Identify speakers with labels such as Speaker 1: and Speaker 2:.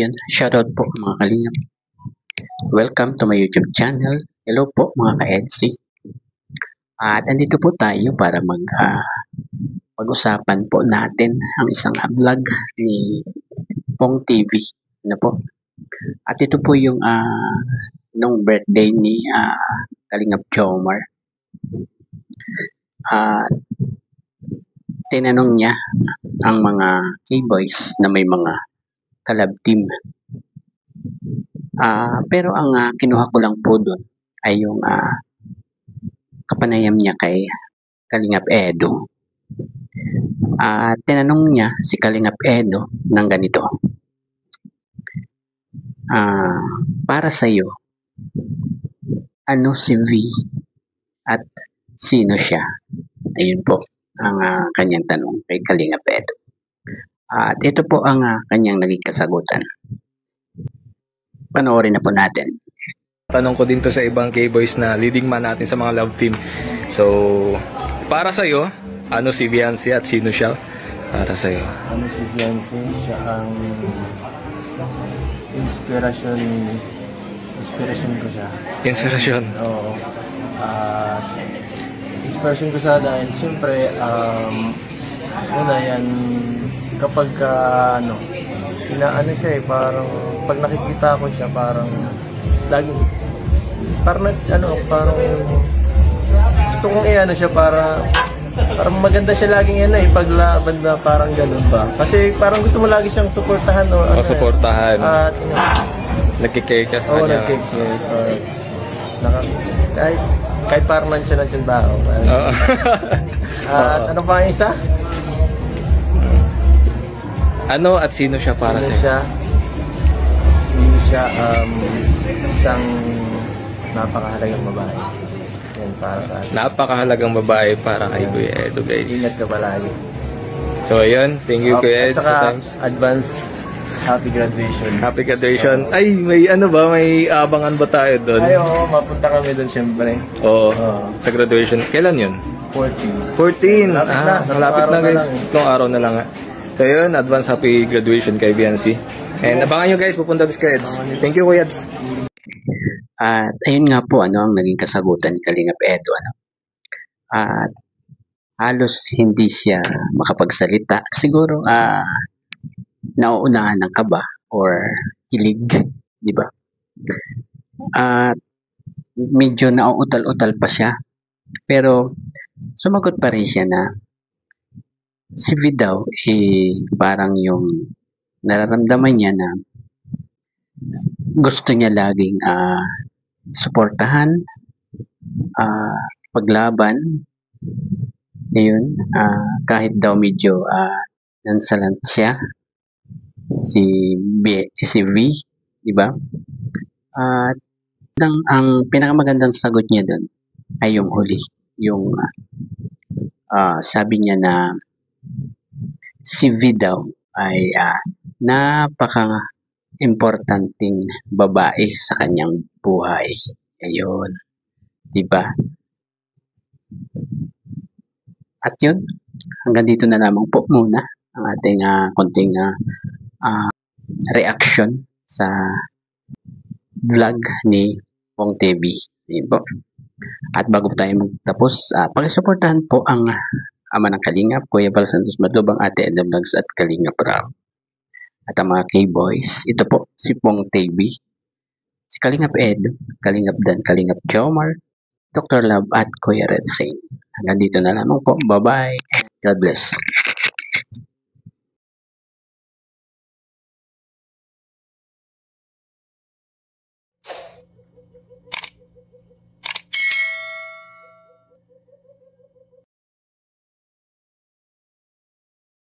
Speaker 1: Ayun, shoutout po mga kalingap. Welcome to my YouTube channel. Hello po mga ka-EDC. At andito po tayo para pag-usapan po natin ang isang vlog ni Pong TV. Ano po? At ito po yung nung birthday ni Kalingap Jomar. Tinanong niya ang mga K-boys na may mga collab team. Pero ang kinuha ko lang po doon ay yung kapanayam niya kay Kalingap Edo. Tinanong niya si Kalingap Edo ng ganito. Para sa'yo, ano si V at sino siya? Ayun po ang kanyang tanong kay Kalingap Edo. At ito po ang kanyang naging kasagutan. Panoorin na po natin.
Speaker 2: Tanong ko din to sa ibang K-boys na leading man natin sa mga love team. So, para sa'yo, ano si Viancy at sino siya? Para sa'yo.
Speaker 3: Ano si Viancy? Siya ang inspirasyon ko siya.
Speaker 2: Inspirasyon?
Speaker 3: Oo. Inspirasyon ko siya dahil siyempre, una yan, kapag inaano siya parang pag nakikita ko siya parang lagi parang gusto kong siya parang maganda siya laging paglaban na parang ganun ba kasi parang gusto mo lagi siyang suportahan
Speaker 2: suportahan at nagkikare ka sa kanya
Speaker 3: kahit parang nandiyan ng tao at ano pa ang isa?
Speaker 2: Ano at sino siya para sa'yo?
Speaker 3: Sino siya? Isang napakahalagang babae. Yan para sa atin.
Speaker 2: Napakahalagang babae para kay Kuya Edo, guys.
Speaker 3: Ingat ka palagi.
Speaker 2: So, ayun. Thank you, Kuya Edo.
Speaker 3: At saka, advance happy graduation.
Speaker 2: Happy graduation. Ay, may may abangan ba tayo doon?
Speaker 3: Ay, oo. Mapunta kami doon, siyempre.
Speaker 2: Oo. Sa graduation. Kailan yun? 14. Malapit na, guys. Itong araw na lang. So yun, advance happy graduation kay Viancy. And abangan nyo guys, pupunta sa Eds. Thank you, Kuya Eds.
Speaker 1: At ayun nga po, ang naging kasagutan ni Kalingap Edo. At halos hindi siya makapagsalita. Siguro, nauunahan ng kaba or kilig, di ba? At medyo nauutal-utal pa siya. Pero sumagot pa rin siya na si V daw, parang yung nararamdaman niya na gusto niya laging suportahan, paglaban, yun, kahit daw medyo nonchalant siya, si V, di ba? At ang pinakamagandang sagot niya doon ay yung huli, yung sabi niya na si V daw ay napaka-importanting babae sa kanyang buhay. Ayun. Diba? At yun, hanggang dito na lamang po muna ang ating konting reaction sa vlog ni Pong TV. Ayun po. At bago tayo magtapos, pakisuportahan po ang ama ng Kalingap, Kuya Val Santos Madlubang, Ate Edna Vlogs at Kalingap Rob. At ang mga K-boys, ito po si Pong TV, si Kalingap Ed, Kalingap Dan, Kalingap Jomar, Dr. Love at Kuya Red Saint. Hanggang dito na lamang po. Bye-bye. God bless.